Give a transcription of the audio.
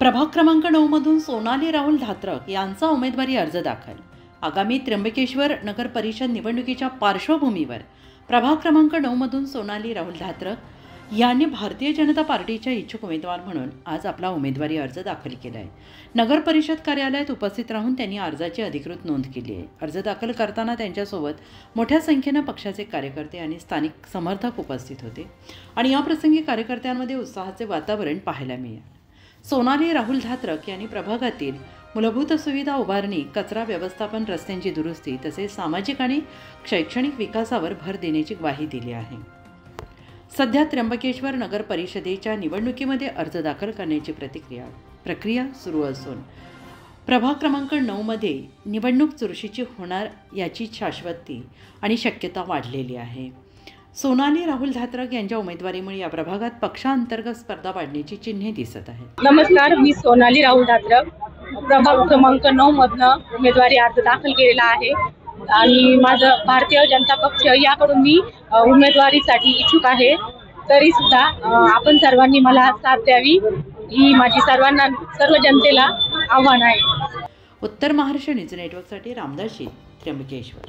प्रभाग क्रमांक 9 मधून सोनाली राहुल धात्रक यांचा उमेदवारी अर्ज दाखल। आगामी त्र्यंबकेश्वर नगर परिषद निवडणुकीच्या पार्श्वभूमीवर प्रभाग क्रमांक 9 मधून सोनाली राहुल धात्रक यांनी भारतीय जनता पार्टीच्या इच्छुक उमेदवार म्हणून आज आपला उमेदवारी अर्ज दाखल केला आहे। नगर परिषद कार्यालयात उपस्थित राहून त्यांनी अर्जाची अधिकृत नोंद केली आहे। अर्ज दाखल करताना त्यांच्यासोबत मोठ्या संख्येने पक्षाचे कार्यकर्ते आणि स्थानिक समर्थक उपस्थित होते आणि या प्रसंगी कार्यकर्त्यांमध्ये उत्साहाचे वातावरण पाहायला मिळाले। सोनाली राहुल धात्रक यांनी प्रभागातील मूलभूत सुविधा उभारणी, कचरा व्यवस्थापन, रस्त्यांची दुरुस्ती तसेच सामाजिक आणि शैक्षणिक विकासावर भर देण्याची ग्वाही दिली आहे। सध्या त्र्यंबकेश्वर नगर परिषदेच्या निवडणुकीमध्ये अर्ज दाखल करण्याची प्रक्रिया सुरू असून प्रभाग क्रमांक 9 मध्ये निवडणूक चुरशीची होणार याची शाश्वती आणि शक्यता वाढलेली आहे। सोनाली राहुल धात्रक यांच्या उमेदवारीमुळे या प्रभागात पक्षांतर्गत स्पर्धा वाढण्याची चिन्हे दिसत आहेत। नमस्कार, मी सोनाली राहुल धात्रक प्रभाग क्रमांक 9 मधनं उमेदवारी अर्ज दाखल केलेला आहे आणि माझं भारतीय जनता पक्ष याकडून मी उमेदवारीसाठी इच्छुक आहे। तरी सुद्धा आपण सर्वांनी मला साथ द्यावी ही माझी सर्व जनतेला आव्हान आहे। उत्तर महाराष्ट्र न्यूज नेटवर्कसाठी रामदास शी, त्र्यंबकेश्वर।